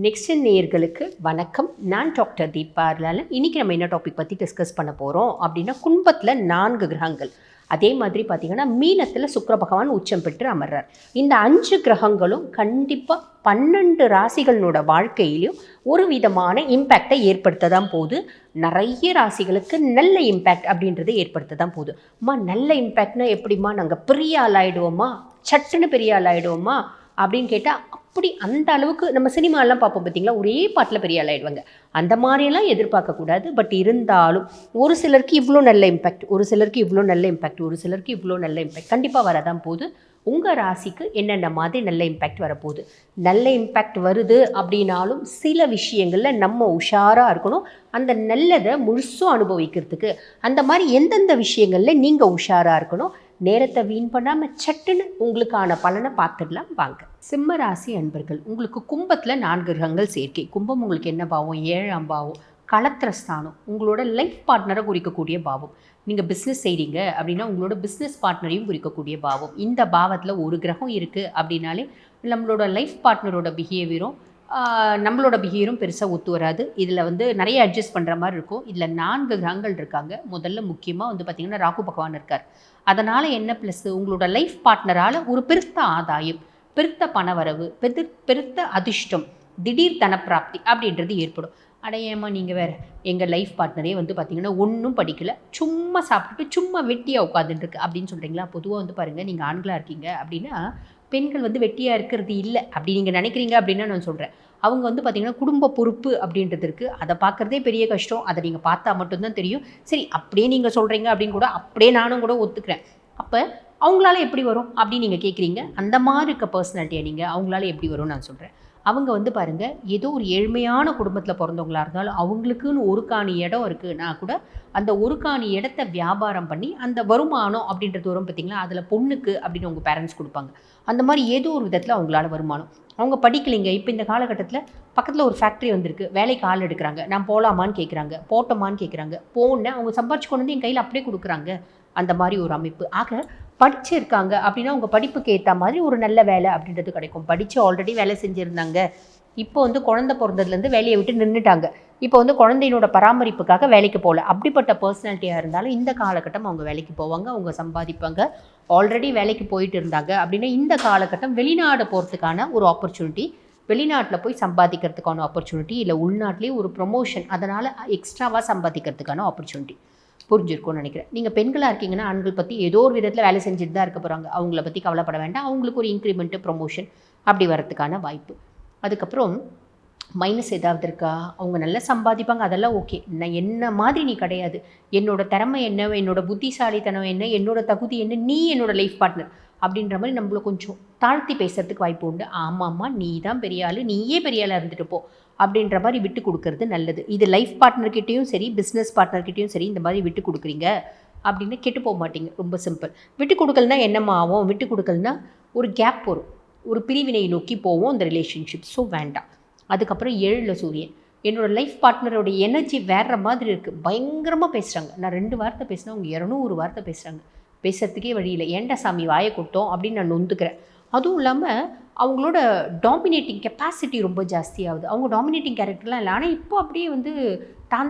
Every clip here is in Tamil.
நெக்ஸ்ட் நேயர்களுக்கு வணக்கம். நான் டாக்டர் தீபா அருளாளன். இன்றைக்கி நம்ம என்ன டாபிக் பற்றி டிஸ்கஸ் பண்ண போகிறோம் அப்படின்னா, கும்பத்தில் 4 கிரகங்கள். அதே மாதிரி பார்த்திங்கன்னா மீனத்தில் சுக்கிர பகவான் உச்சம் பெற்று அமர்றார். இந்த 5 கிரகங்களும் கண்டிப்பாக 12 ராசிகளோட வாழ்க்கையிலையும் ஒரு விதமான இம்பேக்டை ஏற்படுத்த தான் போகுது. நிறைய ராசிகளுக்கு நல்ல இம்பேக்ட் அப்படின்றத ஏற்படுத்த தான் போகுது. நல்ல இம்பேக்ட்னா எப்படிம்மா, நாங்கள் பெரிய ஆள் ஆகிடுவோமா, சட்டுன்னு பெரிய ஆள் ஆகிடுவோமா அப்படின்னு கேட்டால், அப்படி அந்த அளவுக்கு நம்ம சினிமாலாம் பார்ப்போம் பார்த்தீங்களா, ஒரே பாட்டில் பெரிய ஆள் ஆகிடுவாங்க. அந்த மாதிரியெல்லாம் எதிர்பார்க்கக்கூடாது. பட் இருந்தாலும் ஒரு சிலருக்கு இவ்வளோ நல்ல இம்பேக்ட், ஒரு சிலருக்கு இவ்வளோ நல்ல இம்பேக்ட், ஒரு சிலருக்கு இவ்வளோ நல்ல இம்பேக்ட் கண்டிப்பாக வரதான் போகுது. உங்கள் ராசிக்கு என்னென்ன மாதிரி நல்ல இம்பேக்ட் வரப்போகுது. நல்ல இம்பேக்ட் வருது அப்படின்னாலும் சில விஷயங்களில் நம்ம உஷாராக இருக்கணும். அந்த நல்லதை முழுசும் அனுபவிக்கிறதுக்கு அந்த மாதிரி எந்தெந்த விஷயங்களில் நீங்கள் உஷாராக இருக்கணும். நேரத்தை வீண் பண்ணாமல் சட்டுன்னு உங்களுக்கான பலனை பார்த்துடலாம் வாங்க. சிம்ம ராசி அன்பர்கள், உங்களுக்கு கும்பத்தில் 4 கிரகங்கள் சேர்க்கை. கும்பம் உங்களுக்கு என்ன பாவம்? 7ஆம் பாவம், களத்திரஸ்தானம், உங்களோட லைஃப் பார்ட்னரை குறிக்கக்கூடிய பாவம். நீங்கள் பிஸ்னஸ் செய்கிறீங்க அப்படின்னா உங்களோட பிஸ்னஸ் பார்ட்னரையும் குறிக்கக்கூடிய பாவம். இந்த பாவத்தில் ஒரு கிரகம் இருக்குது அப்படின்னாலே நம்மளோட லைஃப் பார்ட்னரோட பிஹேவியரும் நம்மளோட பிஹேவியரும் பெருசாக ஒத்து வராது. இதில் நிறைய அட்ஜஸ்ட் பண்ணுற மாதிரி இருக்கும். இதில் 4 கிரகங்கள் இருக்காங்க. முதல்ல முக்கியமாக பார்த்திங்கன்னா ராகு பகவான் இருக்கார். அதனால் என்ன ப்ளஸ், உங்களோட லைஃப் பார்ட்னரால் ஒரு பெருத்த ஆதாயம், பெருத்த பணவரவு, பெருத்த அதிர்ஷ்டம், திடீர் தனப்பிராப்தி அப்படின்றது ஏற்படும். அடையாமா நீங்கள் வேறு, எங்கள் லைஃப் பார்ட்னரே பார்த்திங்கன்னா ஒன்றும் படிக்கலை, சும்மா சாப்பிட்டுட்டு சும்மா வெட்டியாக உட்காந்துட்டுருக்கு அப்படின்னு சொல்கிறீங்களா? பொதுவாக பாருங்கள், நீங்கள் ஆண்களாக இருக்கீங்க அப்படின்னா பெண்கள் வெட்டியாக இருக்கிறது இல்லை அப்படி நீங்கள் நினைக்கிறீங்க அப்படின்னா நான் சொல்கிறேன். அவங்க பார்த்திங்கன்னா குடும்ப பொறுப்பு அப்படின்றது இருக்குது. அதை பார்க்குறதே பெரிய கஷ்டம். அதை நீங்கள் பார்த்தா மட்டும்தான் தெரியும். சரி, அப்படியே நீங்கள் சொல்கிறீங்க அப்படின்னு கூட அப்படியே நானும் கூட ஒத்துக்கிறேன். அப்போ அவங்களால எப்படி வரும் அப்படின்னு நீங்கள் கேட்குறீங்க. அந்த மாதிரி இருக்க பர்சனாலிட்டியை நீங்கள் அவங்களால எப்படி வரும்னு நான் சொல்கிறேன். அவங்க பாருங்கள், ஏதோ ஒரு ஏழ்மையான குடும்பத்தில் பிறந்தவங்களாக இருந்தாலும் அவங்களுக்குன்னு ஒரு காணி இடம் இருக்குன்னா கூட அந்த ஒரு காணி இடத்த வியாபாரம் பண்ணி அந்த வருமானம் அப்படின்றது வரும் பார்த்திங்களா, அதில் பொண்ணுக்கு அப்படின்னு உங்கள் பேரண்ட்ஸ் கொடுப்பாங்க. அந்த மாதிரி ஏதோ ஒரு விதத்தில் அவங்களால வருமானம். அவங்க படிக்கலைங்க, இப்போ இந்த காலகட்டத்தில் பக்கத்தில் ஒரு ஃபேக்ட்ரி வந்திருக்கு, வேலைக்கு ஆள் எடுக்கிறாங்க, நான் போகலாமான்னு கேட்குறாங்க, போட்டோமான்னு கேட்குறாங்க, போனேன் அவங்க சம்பாரிச்சு கொண்டு வந்து என் கையில் அப்படியே கொடுக்குறாங்க. அந்த மாதிரி ஒரு அமைப்பு. ஆக படிச்சிருக்காங்க அப்படின்னா உங்கள் படிப்புக்கு ஏற்ற மாதிரி ஒரு நல்ல வேலை அப்படின்றது கிடைக்கும். படித்து ஆல்ரெடி வேலை செஞ்சுருந்தாங்க, இப்போ குழந்தை பிறந்ததுலேருந்து வேலையை விட்டு நின்றுட்டாங்க, இப்போ குழந்தையினோட பராமரிப்புக்காக வேலைக்கு போகல, அப்படிப்பட்ட பர்சனாலிட்டியாக இருந்தாலும் இந்த காலகட்டம் அவங்க வேலைக்கு போவாங்க, அவங்க சம்பாதிப்பாங்க. ஆல்ரெடி வேலைக்கு போயிட்டு இருந்தாங்க அப்படின்னா இந்த காலகட்டம் வெளிநாடு போகிறதுக்கான ஒரு ஆப்பர்ச்சுனிட்டி, வெளிநாட்டில் போய் சம்பாதிக்கிறதுக்கான ஆப்பர்ச்சுனிட்டி, இல்லை உள்நாட்டிலேயே ஒரு ப்ரொமோஷன், அதனால் எக்ஸ்ட்ராவாக சம்பாதிக்கிறதுக்கான ஆப்பர்ச்சுனிட்டி. புரிஞ்சிருக்கும்னு நினைக்கிறேன். நீங்கள் பெண்களாக இருக்கீங்கன்னா ஆண்கள் பற்றி ஏதோ ஒரு விதத்தில் வேலை செஞ்சுட்டு தான் இருக்க போகிறாங்க. அவங்கள பற்றி கவலைப்பட வேண்டாம். அவங்களுக்கு ஒரு இன்க்ரிமெண்ட்டு, ப்ரொமோஷன் அப்படி வரதுக்கான வாய்ப்பு. அதுக்கப்புறம் மைனஸ் ஏதாவது இருக்கா? அவங்க நல்லா சம்பாதிப்பாங்க, அதெல்லாம் ஓகே. நான் என்ன மாதிரி நீ கிடையாது, என்னோடய திறமை என்ன, என்னோடய புத்திசாலித்தனம் என்ன, என்னோடய தகுதி என்ன, நீ என்னோடய லைஃப் பார்ட்னர் அப்படின்ற மாதிரி நம்மள கொஞ்சம் தாழ்த்தி பேசுறதுக்கு வாய்ப்பு உண்டு. ஆமாம்மா, நீ தான் பெரிய ஆள், நீயே பெரிய ஆளாக இருந்துட்டு போ அப்படின்ற மாதிரி விட்டு கொடுக்கறது நல்லது. இது லைஃப் பார்ட்னர்கிட்டையும் சரி, பிஸ்னஸ் பார்ட்னர்கிட்டையும் சரி, இந்த மாதிரி விட்டு கொடுக்குறீங்க அப்படின்னு கெட்டு போக மாட்டீங்க. ரொம்ப சிம்பிள். விட்டு கொடுக்கலனா என்னம்மா ஆகும்? விட்டு கொடுக்கலனா ஒரு கேப் வரும், ஒரு பிரிவினை நோக்கி போவோம் அந்த ரிலேஷன்ஷிப். ஸோ வேண்டாம். அதுக்கப்புறம் 7ல் சூரியன். என்னோடய லைஃப் பார்ட்னரோட எனர்ஜி வேறு மாதிரி இருக்குது, பயங்கரமாக பேசுகிறாங்க. நான் 2 வார்த்தை பேசினா அவங்க 200 வார்த்தை பேசுகிறாங்க. பேசுகிறதுக்கே வழி இல்லை. ஏன்டா சாமி வாயை கொடுத்தோம் அப்படின்னு நான் நொந்துக்கிறேன். அதுவும் இல்லாமல் அவங்களோட டாமினேட்டிங் கெப்பாசிட்டி ரொம்ப ஜாஸ்தியாகுது. அவங்க டாமினேட்டிங் கேரக்டர்லாம் இல்லை, ஆனால் இப்போ அப்படியே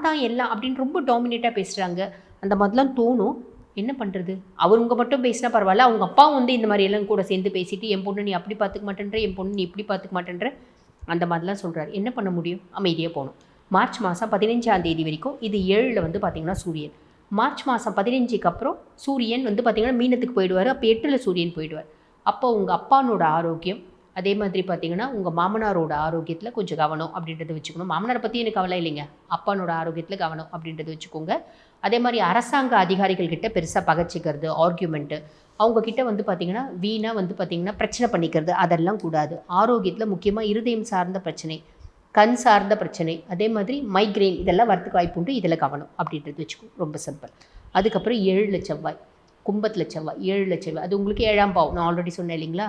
தான் எல்லாம் அப்படின்னு ரொம்ப டாமினேட்டாக பேசுகிறாங்க. அந்த மாதிரிலாம் தோணும். என்ன பண்ணுறது? அவங்க மட்டும் பேசினா பரவாயில்ல, அவங்க அப்பாவும் இந்த மாதிரி எல்லாம் கூட சேர்ந்து பேசிட்டு, என் பொண்ணு நீ அப்படி பார்த்துக்க மாட்டேன்ற, என் பொண்ணு நீ இப்படி பார்த்துக்க மாட்டேன்ற, அந்த மாதிரிலாம் சொல்கிறாரு. என்ன பண்ண முடியும்? அமைதியாக போகணும். மார்ச் மாதம் 15ஆம் தேதி வரைக்கும் இது 7ல் பார்த்திங்கன்னா சூரியன். மார்ச் மாதம் 15க்கு அப்புறம் சூரியன் பார்த்திங்கன்னா மீனத்துக்கு போயிடுவார். அப்போ 8ல் சூரியன் போயிடுவார். அப்போ உங்கள் அப்பானோட ஆரோக்கியம், அதே மாதிரி பார்த்திங்கன்னா உங்கள் மாமனாரோட ஆரோக்கியத்தில் கொஞ்சம் கவனம் அப்படின்றத வச்சுக்கணும். மாமனாரை பற்றி எனக்கு கவலை இல்லைங்க, அப்பானோட ஆரோக்கியத்தில் கவனம் அப்படின்றத வச்சுக்கோங்க. அதே மாதிரி அரசாங்க அதிகாரிகள்கிட்ட பெருசாக பகச்சிக்கிறது, ஆர்கியூமெண்ட்டு, அவங்கக்கிட்ட பார்த்திங்கன்னா வீணாக பார்த்திங்கன்னா பிரச்சனை பண்ணிக்கிறது, அதெல்லாம் கூடாது. ஆரோக்கியத்தில் முக்கியமாக இருதயம் சார்ந்த பிரச்சனை, கண் சார்ந்த பிரச்சனை, அதே மாதிரி மைக்ரெயின், இதெல்லாம் வரத்துக்கு வாய்ப்பு உண்டு. இதில் கவனம் அப்படின்றது வச்சுக்கோ. ரொம்ப சிம்பிள். அதுக்கப்புறம் 7ல் செவ்வாய், கும்பத்தில் செவ்வாய், 7ல் செவ்வாய். அது உங்களுக்கு 7ஆம் பாவம். நான் ஆல்ரெடி சொன்னேன் இல்லைங்களா,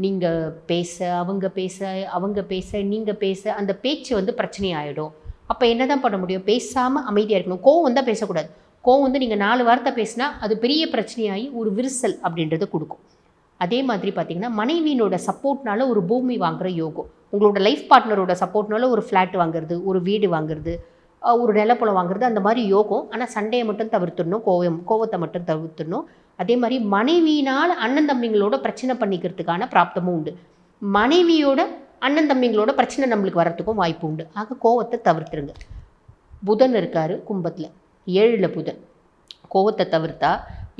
நீங்கள் பேச, அவங்க பேச, அவங்க பேச, நீங்கள் பேச, அந்த பேச்சு பிரச்சனையாயிடும். அப்போ என்ன தான் பண்ண முடியும்? பேசாமல் அமைதியாக இருக்கணும். கோவம் தான் பேசக்கூடாது. கோவம் நீங்கள் 4 வார்த்தை பேசினா அது பெரிய பிரச்சனையாகி ஒரு விரிசல் அப்படின்றத கொடுக்கும். அதே மாதிரி பார்த்திங்கன்னா மனைவியினோட சப்போர்ட்னால ஒரு பூமி வாங்குகிற யோகம், உங்களோட லைஃப் பார்ட்னரோட சப்போர்ட்னால ஒரு ஃப்ளாட் வாங்குறது, ஒரு வீடு வாங்குறது, ஒரு நிலப்புலம் வாங்குறது, அந்த மாதிரி யோகம். ஆனால் சண்டையை மட்டும் தவிர்த்துடணும், கோவத்தை மட்டும் தவிர்த்துடணும். அதே மாதிரி மனைவியினால் அண்ணன் தம்பிங்களோட பிரச்சனை பண்ணிக்கிறதுக்கான பிராப்தமும் உண்டு. மனைவியோட அண்ணன் தம்பிங்களோட பிரச்சனை நம்மளுக்கு வர்றதுக்கும் வாய்ப்பு உண்டு. ஆக கோவத்தை தவிர்த்துருங்க. புதன் இருக்கார் கும்பத்தில், 7ல் புதன். கோவத்தை தவிர்த்தா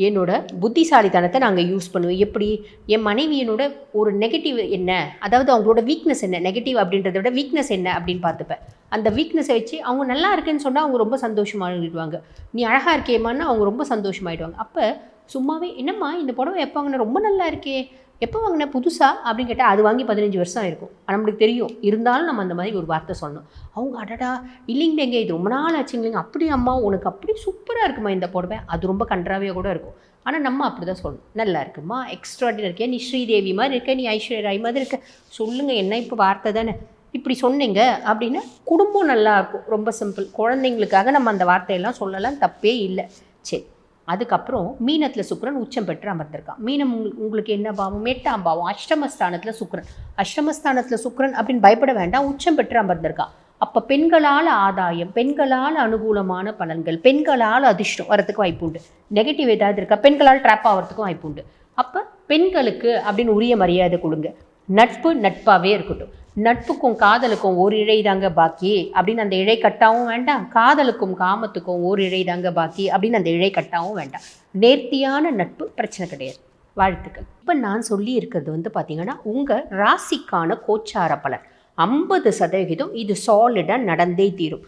என்னோட புத்திசாலித்தனத்தை நாங்கள் யூஸ் பண்ணுவோம். எப்படி? என் மனைவியினோட ஒரு நெகட்டிவ் என்ன, அதாவது அவங்களோட வீக்னஸ் என்ன, நெகட்டிவ் அப்படின்றத விட வீக்னஸ் என்ன அப்படின்னு பார்த்துப்பேன். அந்த வீக்னஸை வச்சு அவங்க நல்லா இருக்குன்னு சொன்னால் அவங்க ரொம்ப சந்தோஷமாகிடுவாங்க. நீ அழகாக இருக்கேம்மான்னு அவங்க ரொம்ப சந்தோஷமாயிடுவாங்க. அப்போ சும்மாவே என்னம்மா இந்த புடவை எப்போ வாங்கின, ரொம்ப நல்லா இருக்கே, எப்போ வாங்கின புதுசாக அப்படின்னு கேட்டால் அது வாங்கி 15 வருஷம் இருக்கும். நம்மளுக்கு தெரியும். இருந்தாலும் நம்ம அந்த மாதிரி ஒரு வார்த்தை சொல்லணும். அவங்க அடடா இல்லைங்க இது ரொம்ப நாள் ஆச்சுங்களேங்க, அப்படி அம்மா உனக்கு அப்படி சூப்பராக இருக்குமா இந்த புடவை, அது ரொம்ப கன்றாவியாக கூட இருக்கும். ஆனால் நம்ம அப்படி தான் சொல்லணும். நல்லா இருக்குமா, எக்ஸ்ட்ராடினரி இருக்கே, நீ ஸ்ரீதேவி மாதிரி இருக்க, நீ ஐஸ்வர்யா ராய் மாதிரி இருக்க, சொல்லுங்கள் என்ன இப்போ வார்த்தை தானே, இப்படி சொன்னீங்க அப்படின்னா குடும்பம் நல்லாயிருக்கும். ரொம்ப சிம்பிள். குழந்தைங்களுக்காக நம்ம அந்த வார்த்தையெல்லாம் சொல்லலாம், தப்பே இல்லை. சரி, அதுக்கப்புறம் மீனத்தில் சுக்கிரன் உச்சம் பெற்று அமர்ந்திருக்கான். மீனம் உங்களுக்கு என்ன பாவம்? 8ஆம் பாவம், அஷ்டமஸ்தானத்தில் சுக்கிரன். அஷ்டமஸ்தானத்தில் சுக்கிரன் அப்படின்னு பயப்பட வேண்டாம், உச்சம் பெற்று அமர்ந்திருக்கான். அப்போ பெண்களால் ஆதாயம், பெண்களால் அனுகூலமான பலன்கள், பெண்களால் அதிர்ஷ்டம் வரத்துக்கு வாய்ப்பு உண்டு. நெகட்டிவ் ஏதாவது இருக்கா, பெண்களால் ட்ராப் ஆகிறதுக்கும் வாய்ப்பு உண்டு. அப்போ பெண்களுக்கு அப்படின்னு உரிய மரியாதை கொடுங்க. நட்பு நட்பாகவே இருக்கட்டும். நட்புக்கும் காதலுக்கும் ஒரு இழை தாங்க பாக்கி அப்படின்னு அந்த இழை கட்டாவும் வேண்டாம், காதலுக்கும் காமத்துக்கும் ஒரு இழை தாங்க பாக்கி அப்படின்னு அந்த இழை கட்டாவும் வேண்டாம். நேர்த்தியான நட்பு, பிரச்சனை கிடையாது. வாழ்த்துக்கள். இப்போ நான் சொல்லி இருக்கிறது பார்த்தீங்கன்னா உங்கள் ராசிக்கான கோச்சார பலன் 50% இது சாலிடாக நடந்தே தீரும்.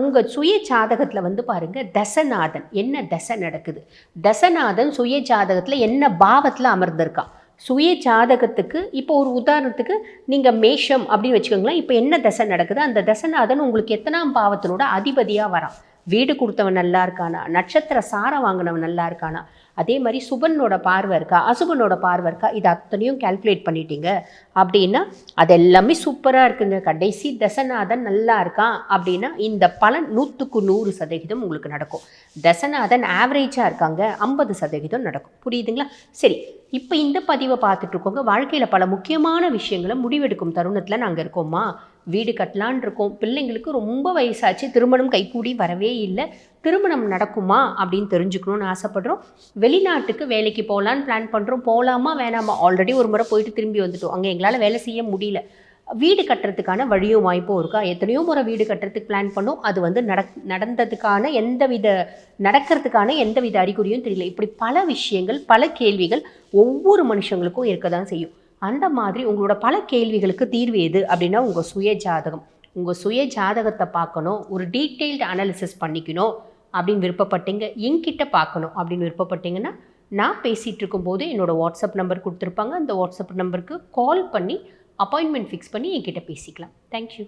உங்கள் சுய ஜாதகத்தில் பாருங்கள் தசநாதன் என்ன தசை நடக்குது, தசநாதன் சுய ஜாதகத்தில் என்ன பாவத்தில் அமர்ந்திருக்கான். சுய ஜாதகத்துக்கு இப்போ ஒரு உதாரணத்துக்கு நீங்கள் மேஷம் அப்படின்னு வச்சுக்கோங்களேன். இப்போ என்ன தசை நடக்குது, அந்த தசநாதன் உங்களுக்கு எத்தனாம் பாவத்தினோட அதிபதியாக வரான். வீடு கொடுத்தவன் நல்லா இருக்கானா, நட்சத்திர சாரம் வாங்கினவன் நல்லா இருக்கானா, அதே மாதிரி சுபனோட பார்வை இருக்கா, அசுபனோட பார்வை இருக்கா, இது அத்தனையும் கால்குலேட் பண்ணிட்டீங்க அப்படின்னா அது எல்லாமே சூப்பராக இருக்குங்க. கடைசி தசநாதன் நல்லா இருக்கான் அப்படின்னா இந்த பலன் 100க்கு 100% உங்களுக்கு நடக்கும். தசநாதன் ஆவரேஜாக இருக்காங்க, 50% நடக்கும். புரியுதுங்களா? சரி, இப்போ இந்த பதிவை பார்த்துட்டு இருக்கோங்க. வாழ்க்கையில் பல முக்கியமான விஷயங்களை முடிவெடுக்கும் தருணத்தில் நாங்கள் இருக்கோமா. வீடு கட்டலான் இருக்கோம், பிள்ளைங்களுக்கு ரொம்ப வயசாச்சு, திருமணம் கைகூடி வரவே இல்லை, திருமணம் நடக்குமா அப்படின்னு தெரிஞ்சுக்கணும்னு ஆசைப்படுறோம். வெளிநாட்டுக்கு வேலைக்கு போகலான்னு பிளான் பண்ணுறோம், போகலாமா வேணாமா, ஆல்ரெடி ஒரு முறை போயிட்டு திரும்பி வந்துட்டோம், அங்கே எங்களால் வேலை செய்ய முடியல. வீடு கட்டுறதுக்கான வழியும் வாய்ப்பும் இருக்கா, எத்தனையோ முறை வீடு கட்டுறதுக்கு பிளான் பண்ணோம், அது நடக்கிறதுக்கான எந்தவித அறிகுறியும் தெரியல. இப்படி பல விஷயங்கள், பல கேள்விகள் ஒவ்வொரு மனுஷங்களுக்கும் இருக்க தான் செய்யும். அந்த மாதிரி உங்களோட பல கேள்விகளுக்கு தீர்வு எது அப்படின்னா உங்கள் சுய ஜாதகம். உங்கள் சுய ஜாதகத்தை பார்க்கணும், ஒரு டீட்டெயில்டு அனாலிசிஸ் பண்ணிக்கணும் அப்படின்னு விருப்பப்பட்டீங்க, என்கிட்ட பார்க்கணும் அப்படின்னு விருப்பப்பட்டீங்கன்னா நான் பேசிகிட்டு இருக்கும்போது என்னோடய வாட்ஸ்அப் நம்பர் கொடுத்துருப்பாங்க. அந்த வாட்ஸ்அப் நம்பருக்கு கால் பண்ணி அப்பாயின்மெண்ட் ஃபிக்ஸ் பண்ணி என்கிட்ட பேசிக்கலாம். தேங்க்யூ.